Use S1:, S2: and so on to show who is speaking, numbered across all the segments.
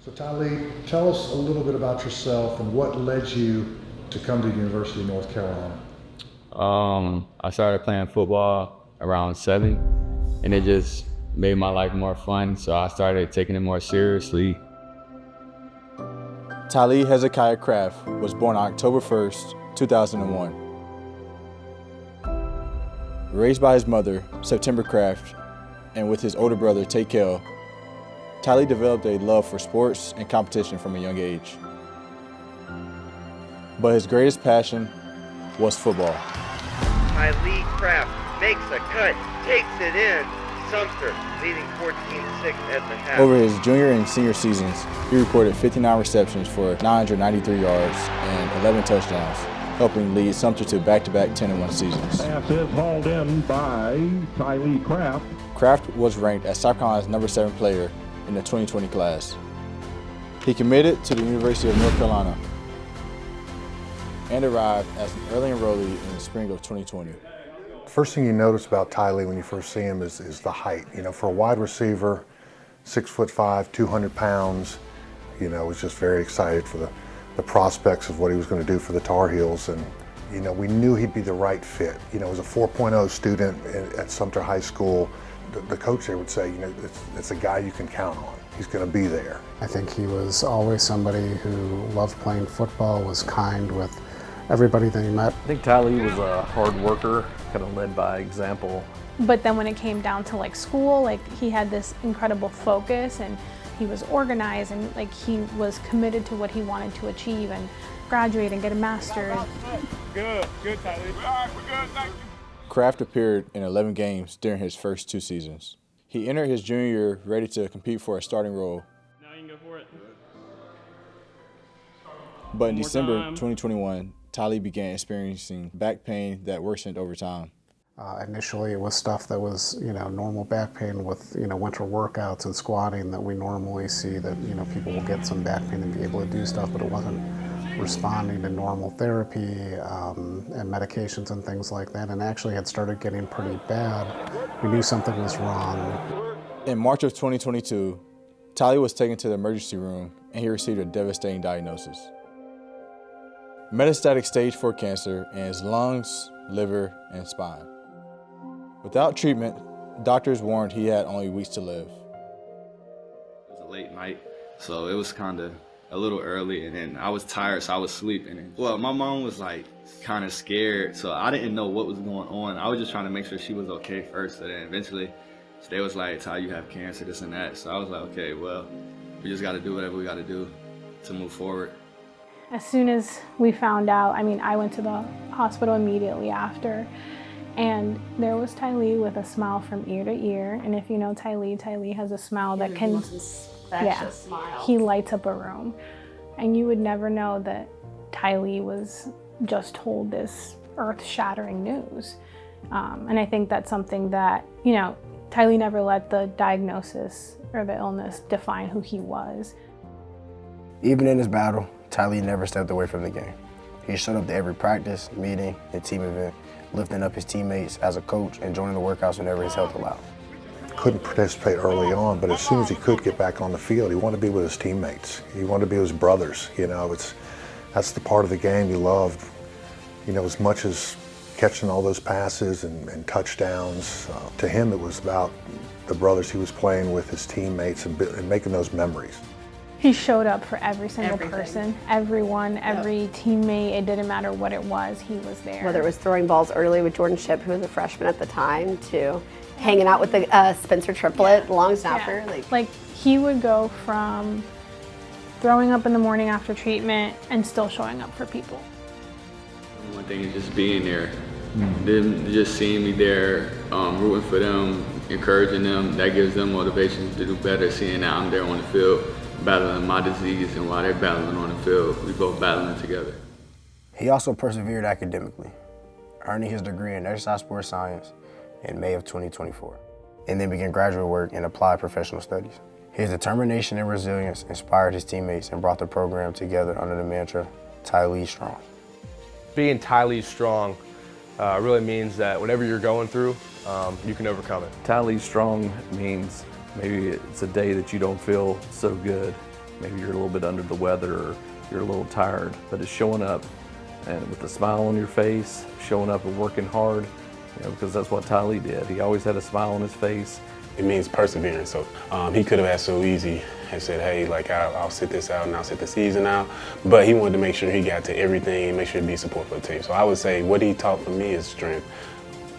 S1: So Tylee, tell us a little bit about yourself and what led you to come to the University of North Carolina.
S2: I started playing football around 7, and it just made my life more fun, so I started taking it more seriously.
S3: Tylee Craft was born October 1st, 2001. Raised by his mother, September Craft, and with his older brother, Tylee, Tylee developed a love for sports and competition from a young age. But his greatest passion was football.
S4: Tylee Craft makes a cut, takes it in. Sumter leading 14-6 at the half.
S3: Over his junior and senior seasons, he recorded 59 receptions for 993 yards and 11 touchdowns, helping lead Sumter to back-to-back 10-1 seasons.
S5: Pass is hauled in by Tylee Craft.
S3: Craft was ranked as South Carolina's number 7 player in the 2020 class. He committed to the University of North Carolina and arrived as an early enrollee in the spring of 2020.
S1: First thing you notice about Tylee when you first see him is the height. You know, for a wide receiver, 6'5", 200 pounds, you know, was just very excited for the prospects of what he was going to do for the Tar Heels. And, you know, we knew he'd be the right fit. You know, as a 4.0 student at Sumter High School, the coach there would say, you know, it's a guy you can count on. He's going to be there.
S6: I think he was always somebody who loved playing football, was kind with everybody that he met.
S7: I think Tylee was a hard worker, kind of led by example.
S8: But then when it came down to like school, like he had this incredible focus and he was organized and like he was committed to what he wanted to achieve and graduate and get a master's.
S9: Good Tylee. All right, we're good, thank you.
S3: Craft appeared in 11 games during his first 2 seasons. He entered his junior year ready to compete for a starting role.
S9: Now you can go for it.
S3: But in December 2021, Tylee began experiencing back pain that worsened over time.
S6: Initially, it was stuff that was, you know, normal back pain with, you know, winter workouts and squatting that we normally see that, you know, people will get some back pain and be able to do stuff, but it wasn't responding to normal therapy and medications and things like that, and actually had started getting pretty bad. We knew something was wrong.
S3: In March of 2022, Tylee was taken to the emergency room and he received a devastating diagnosis. Metastatic stage 4 cancer in his lungs, liver, and spine. Without treatment, doctors warned he had only weeks to live.
S10: It was a late night, so it was kind of a little early, and then I was tired, so I was sleeping. Well, my mom was like kind of scared, so I didn't know what was going on. I was just trying to make sure she was okay first, and then eventually they was like, Ty, you have cancer, this and that. So I was like, okay, well, we just got to do whatever we got to do to move forward.
S8: As soon as we found out, I mean, I went to the hospital immediately after, and there was Tylee with a smile from ear to ear. And if you know Tylee has a smile that can, smile. He lights up a room. And you would never know that Tylee was just told this earth-shattering news. And I think that's something that, you know, Tylee never let the diagnosis or the illness define who he was.
S11: Even in his battle, Tylee never stepped away from the game. He showed up to every practice, meeting, and team event, lifting up his teammates as a coach and joining the workouts whenever his health allowed.
S1: Couldn't participate early on, but as soon as he could get back on the field, he wanted to be with his teammates. He wanted to be with his brothers. You know, that's the part of the game he loved. You know, as much as catching all those passes and touchdowns, to him it was about the brothers he was playing with, his teammates, and making those memories.
S8: He showed up for every single person, everyone, every teammate. It didn't matter what it was, he was there.
S12: Whether it was throwing balls early with Jordan Shipp, who was a freshman at the time, to hanging out with the Spencer triplet, long snapper.
S8: Yeah. Like he would go from throwing up in the morning after treatment and still showing up for people.
S2: One thing is just being there. Them just seeing me there, rooting for them, encouraging them, that gives them motivation to do better, seeing that I'm there on the field, battling my disease, and while they're battling on the field, we both battling together.
S11: He also persevered academically, earning his degree in exercise sports science in May of 2024, and then began graduate work in applied professional studies. His determination and resilience inspired his teammates and brought the program together under the mantra, Tylee Strong.
S13: Being Tylee Strong really means that whatever you're going through, you can overcome it.
S7: Tylee Strong means maybe it's a day that you don't feel so good, maybe you're a little bit under the weather or you're a little tired, but it's showing up and with a smile on your face, showing up and working hard, because that's what Tylee did. He always had a smile on his face.
S14: It means perseverance. So he could have asked so easy and said, hey, like I'll sit this out and I'll sit the season out. But he wanted to make sure he got to everything and make sure to be support for the team. So I would say what he taught for me is strength.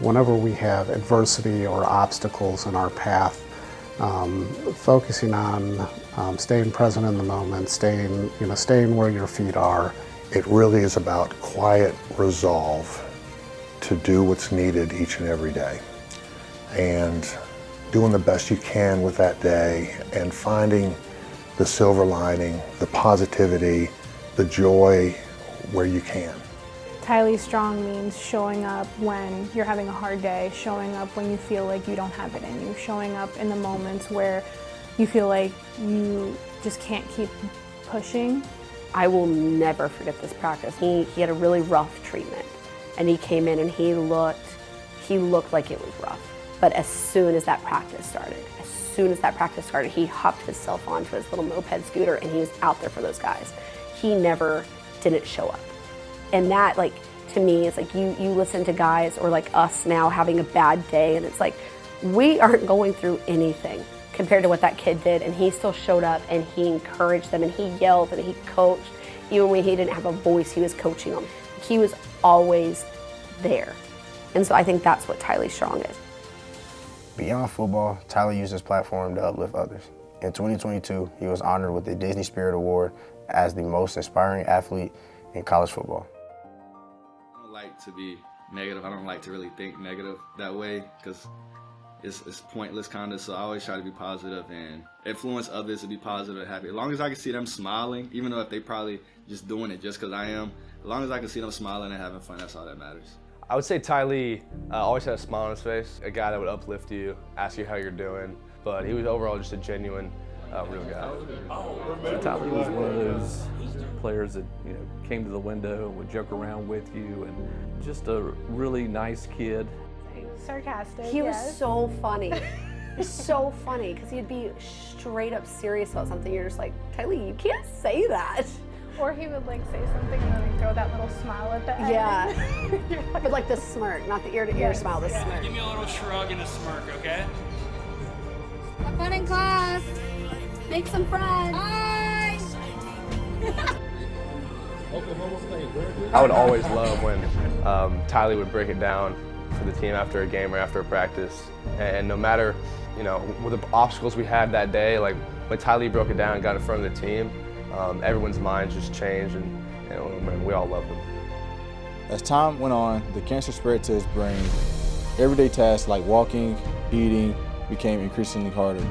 S6: Whenever we have adversity or obstacles in our path, focusing on staying present in the moment, staying where your feet are.
S1: It really is about quiet resolve to do what's needed each and every day. And doing the best you can with that day and finding the silver lining, the positivity, the joy where you can.
S8: Tylee Strong means showing up when you're having a hard day, showing up when you feel like you don't have it in you, showing up in the moments where you feel like you just can't keep pushing.
S12: I will never forget this practice. He had a really rough treatment, and he came in and he looked like it was rough. But as soon as that practice started, he hopped himself onto his little moped scooter and he was out there for those guys. He never didn't show up. And that, like, to me, it's like you listen to guys or like us now having a bad day, and it's like we aren't going through anything compared to what that kid did, and he still showed up and he encouraged them and he yelled and he coached. Even when he didn't have a voice, he was coaching them. He was always there. And so I think that's what Tylee Strong is.
S11: Beyond football, Tylee used his platform to uplift others. In 2022, he was honored with the Disney Spirit Award as the most inspiring athlete in college football.
S10: I don't like to be negative. I don't like to really think negative that way because it's pointless kind of. So I always try to be positive and influence others to be positive and happy. As long as I can see them smiling, even though if they probably just doing it just because I am, as long as I can see them smiling and having fun, that's all that matters.
S13: I would say Tylee always had a smile on his face, a guy that would uplift you, ask you how you're doing, but he was overall just a genuine, real guy.
S7: So Tylee was one of those players that came to the window and would joke around with you, and just a really nice kid.
S8: Sarcastic.
S12: He was so funny. So funny because he'd be straight up serious about something. You're just like, Tylee, you can't say that.
S8: Or he would like say something and then throw that little smile at the end.
S12: Yeah. But like the smirk, not the ear to ear smile, the smirk.
S9: Give me a little shrug and a smirk, okay?
S15: Have fun in class. Make some friends. Bye.
S13: I would always love when Tylee would break it down for the team after a game or after a practice. And no matter, with the obstacles we had that day, like when Tylee broke it down and got in front of the team, everyone's minds just changed, and we all loved him.
S3: As time went on, the cancer spread to his brain. Everyday tasks like walking, eating became increasingly harder.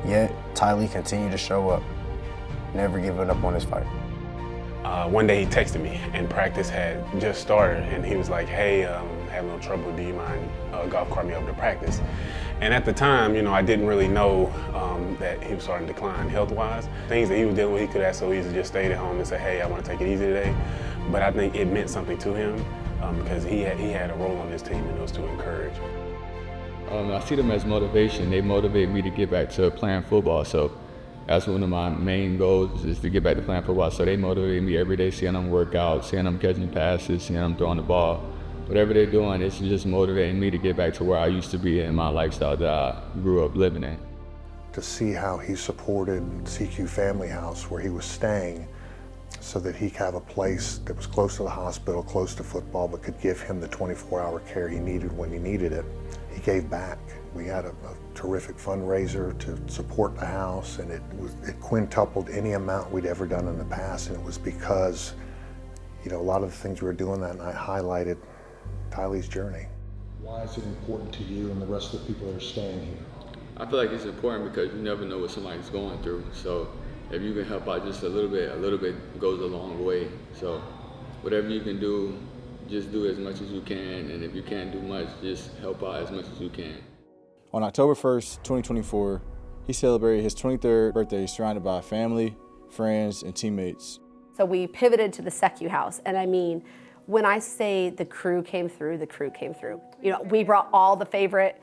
S11: Yet, Tylee continued to show up, never giving up on his fight.
S14: One day he texted me and practice had just started, and he was like, hey, having a little trouble, do you mind golf cart me over to practice? And at the time, I didn't really know that he was starting to decline health-wise. Things that he was dealing with, he could have so easily just stayed at home and said, hey, I want to take it easy today. But I think it meant something to him because he had a role on this team, and it was to encourage.
S2: I see them as motivation. They motivate me to get back to playing football. So that's one of my main goals is to get back to playing football. So they motivate me every day, seeing them work out, seeing them catching passes, seeing them throwing the ball. Whatever they're doing, it's just motivating me to get back to where I used to be in my lifestyle that I grew up living in.
S1: To see how he supported SECU Family House where he was staying so that he could have a place that was close to the hospital, close to football, but could give him the 24-hour care he needed when he needed it. He gave back. We had a terrific fundraiser to support the house, and it quintupled any amount we'd ever done in the past, and it was because a lot of the things we were doing that night highlighted Tylee's journey.
S16: Why is it important to you and the rest of the people that are staying here?
S2: I feel like it's important because you never know what somebody's going through. So if you can help out just a little bit goes a long way. So whatever you can do, just do as much as you can. And if you can't do much, just help out as much as you can.
S3: On October 1st, 2024, he celebrated his 23rd birthday surrounded by family, friends, and teammates.
S12: So we pivoted to the SECU house, and I mean, when I say the crew came through, the crew came through. We brought all the favorite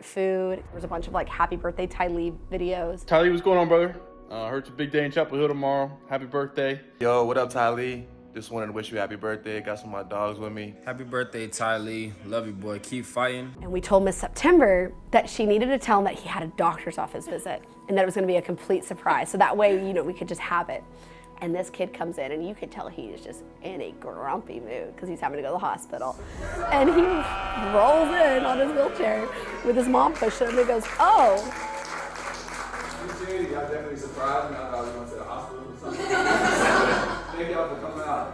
S12: food. There was a bunch of like happy birthday Tylee videos.
S9: Tylee, what's going on, brother?
S17: Heard your big day in Chapel Hill tomorrow. Happy birthday.
S18: Yo, what up, Tylee? Just wanted to wish you a happy birthday. Got some of my dogs with me.
S19: Happy birthday, Tylee. Love you, boy. Keep fighting.
S12: And we told Miss September that she needed to tell him that he had a doctor's office visit and that it was going to be a complete surprise. So that way, you know, we could just have it. And this kid comes in and you could tell he is just in a grumpy mood because he's having to go to the hospital. And he rolls in on his wheelchair with his mom pushing him and goes, oh.
S18: Y'all definitely surprised me. I thought I was going to the hospital or something. Thank y'all for coming out.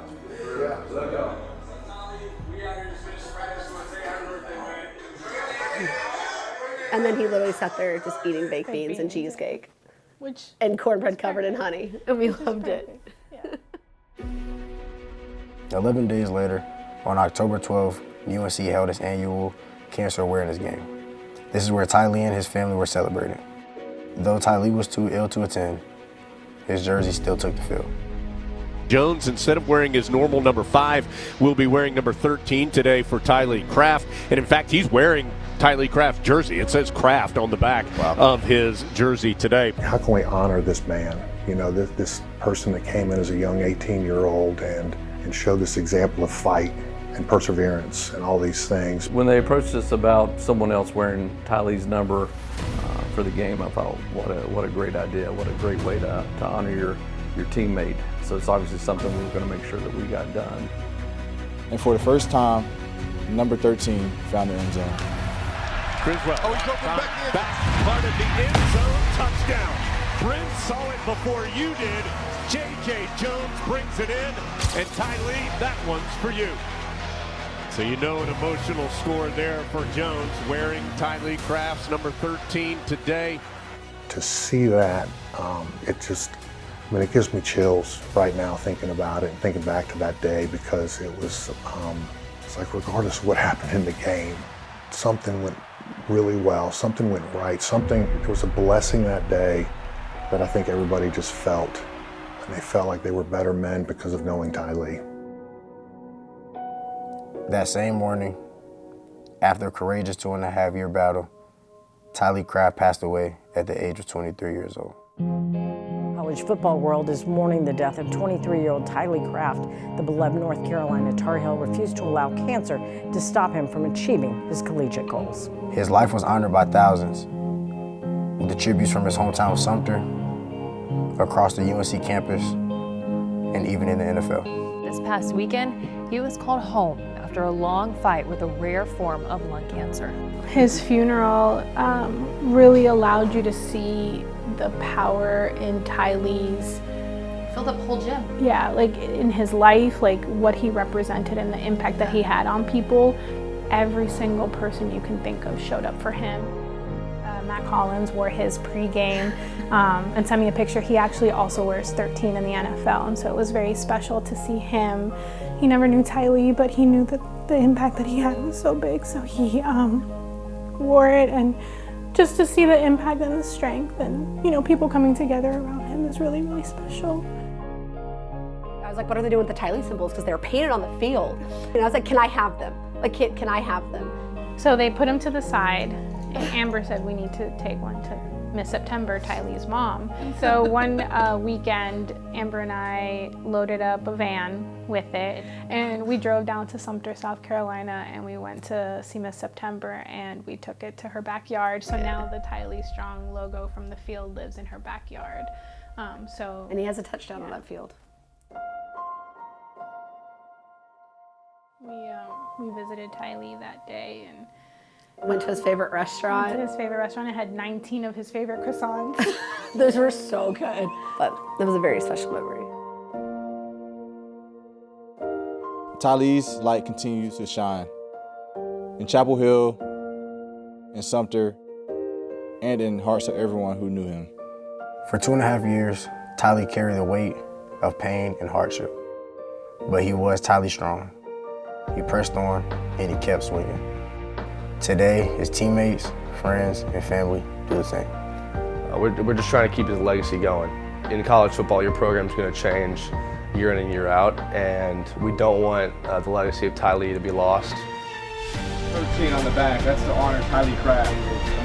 S18: Yeah. Love y'all.
S12: And then he literally sat there just eating baked beans and cheesecake. And cornbread covered in honey. And we loved it.
S11: 11 days later, on October 12th, UNC held its annual Cancer Awareness Game. This is where Tylee and his family were celebrating. Though Tylee was too ill to attend, his jersey still took the field.
S20: Jones, instead of wearing his normal number 5, will be wearing number 13 today for Tylee Craft. And in fact, he's wearing Tylee Craft jersey. It says Craft on the back of his jersey today.
S1: How can we honor this man? You know, this person that came in as a young 18-year-old and showed this example of fight and perseverance and all these things.
S7: When they approached us about someone else wearing Tylee's number for the game, I thought, what a great idea, what a great way to honor your teammate. So it's obviously something we were going to make sure that we got done.
S3: And for the first time, number 13 found the end zone.
S20: Criswell, he's open back part of the end zone, touchdown. Brent saw it before you did. J.J. Jones brings it in, and Tylee, that one's for you. So you know an emotional score there for Jones, wearing Tylee Craft's number 13 today.
S1: To see that, it gives me chills right now thinking about it and thinking back to that day, because it was, it's like regardless of what happened in the game, something went really well, something went right, there was a blessing that day that I think everybody just felt. And they felt like they were better men because of knowing Tylee.
S11: That same morning, after a courageous 2.5-year battle, Tylee Craft passed away at the age of 23 years old.
S21: College football world is mourning the death of 23-year-old Tylee Craft. The beloved North Carolina Tar Heel refused to allow cancer to stop him from achieving his collegiate goals.
S11: His life was honored by thousands, with the tributes from his hometown of Sumter, across the UNC campus, and even in the NFL.
S22: This past weekend, he was called home after a long fight with a rare form of lung cancer.
S8: His funeral really allowed you to see the power in Tylee's.
S22: Filled up whole gym.
S8: Yeah, like in his life, like what he represented and the impact that he had on people. Every single person you can think of showed up for him. Matt Collins wore his pregame and sent me a picture. He actually also wears 13 in the NFL, and so it was very special to see him. He never knew Tylee, but he knew that the impact that he had was so big, so he wore it, and just to see the impact and the strength and, you know, people coming together around him is really, really special.
S12: I was like, what are they doing with the Tylee symbols? Because they were painted on the field. And I was like, can I have them? Like, can I have them?
S8: So they put him to the side. And Amber said we need to take one to Miss September, Tylee's mom. So one weekend, Amber and I loaded up a van with it, and we drove down to Sumter, South Carolina, and we went to see Miss September, and we took it to her backyard. So now the Tylee Strong logo from the field lives in her backyard.
S12: And he has a touchdown on that field.
S8: We visited Tylee that day and
S12: went to his favorite restaurant.
S8: Went to his favorite restaurant and had 19 of his favorite croissants.
S12: Those were so good. But it was a very special memory.
S3: Tylee's light continues to shine in Chapel Hill, in Sumter, and in hearts of everyone who knew him.
S11: For 2.5 years, Tylee carried the weight of pain and hardship. But he was Tylee Strong. He pressed on and he kept swinging. Today, his teammates, friends, and family do the same.
S13: We're just trying to keep his legacy going. In college football, your program's going to change year in and year out, and we don't want the legacy of Tylee to be lost.
S17: 13 on the back, that's to honor Tylee Craft.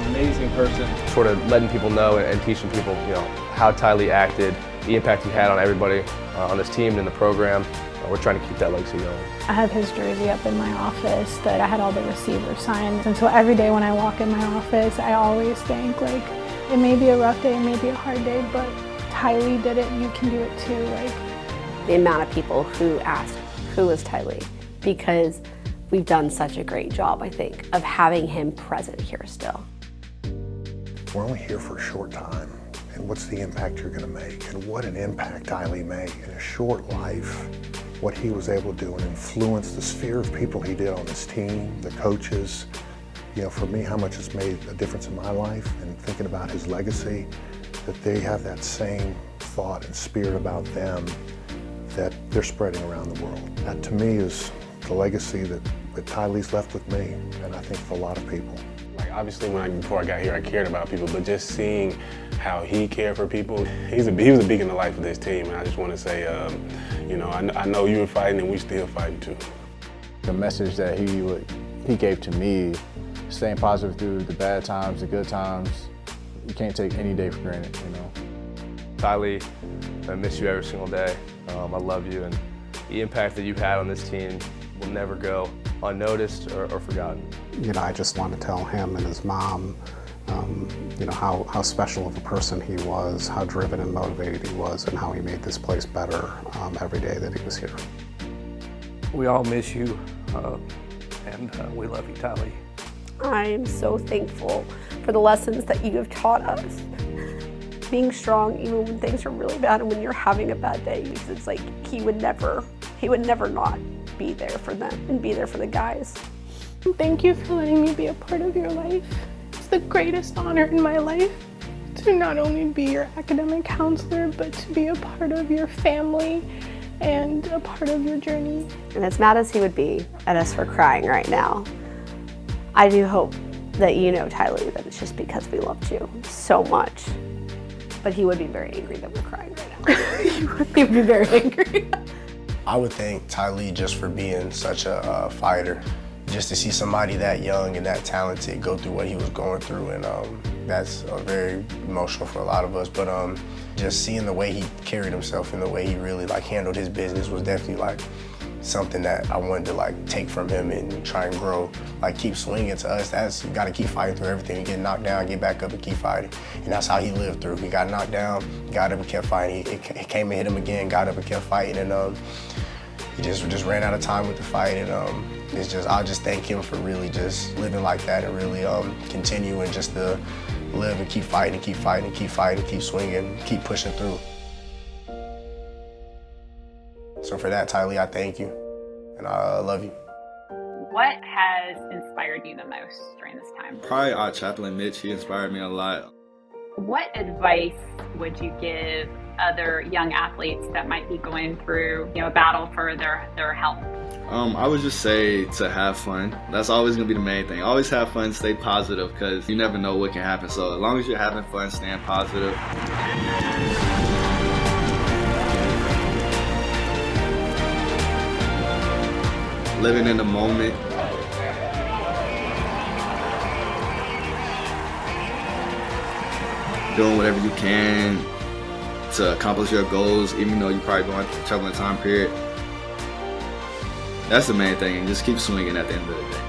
S13: amazing person. Sort of letting people know and teaching people, how Tylee acted, the impact he had on everybody on this team and in the program. We're trying to keep that legacy going.
S8: I have his jersey up in my office that I had all the receivers sign. And so every day when I walk in my office, I always think, like, it may be a rough day, it may be a hard day, but Tylee did it, you can do it too. Like,
S12: the amount of people who asked, who is Tylee? Because we've done such a great job, I think, of having him present here still.
S1: We're only here for a short time, and what's the impact you're gonna make? And what an impact Tylee made in a short life. What he was able to do and influence the sphere of people he did on his team, the coaches. For me, how much it's made a difference in my life, and thinking about his legacy, that they have that same thought and spirit about them that they're spreading around the world. That to me is the legacy that Tylee's left with me, and I think for a lot of people.
S14: Like obviously before I got here, I cared about people, but just seeing how he cared for people, he was a beacon of light for this team, and I just want to say, I know you were fighting and we still fighting too.
S3: The message that he gave to me, staying positive through the bad times, the good times, you can't take any day for granted,
S13: Tylee, I miss you every single day. I love you, and the impact that you've had on this team will never go unnoticed or forgotten.
S6: I just want to tell him and his mom, how special of a person he was, how driven and motivated he was, and how he made this place better every day that he was here.
S7: We all miss you, and we love you, Tylee.
S12: I am so thankful for the lessons that you have taught us. Being strong even when things are really bad and when you're having a bad day. It's like he would never not be there for them and be there for the guys.
S8: thank you for letting me be a part of your life. It's the greatest honor in my life to not only be your academic counselor, but to be a part of your family and a part of your journey.
S12: And as mad as he would be at us for crying right now, I do hope that you know, Tylee, that it's just because we loved you so much. But he would be very angry that we're crying right now. He would be very angry.
S11: I would thank Tylee just for being such a fighter. Just to see somebody that young and that talented go through what he was going through, and that's very emotional for a lot of us. But just seeing the way he carried himself and the way he really handled his business was definitely something that I wanted to take from him and try and grow. Keep swinging to us. That's, you got to keep fighting through everything. You get knocked down, get back up and keep fighting. And that's how he lived through. He got knocked down, got up and kept fighting. It came and hit him again, got up and kept fighting. And he just ran out of time with the fight. And I'll just thank him for really just living like that and really continuing just to live and keep fighting and keep fighting and keep fighting and keep swinging, keep pushing through. So for that, Tylee, I thank you, and I love you.
S4: What has inspired you the most during this time?
S10: Probably our chaplain, Mitch. He inspired me a lot.
S4: What advice would you give other young athletes that might be going through, a battle for their health?
S10: I would just say to have fun. That's always gonna be the main thing. Always have fun, stay positive, because you never know what can happen. So as long as you're having fun, staying positive. Living in the moment. Doing whatever you can to accomplish your goals, even though you're probably going through a troubling time period. That's the main thing, and just keep swinging at the end of the day.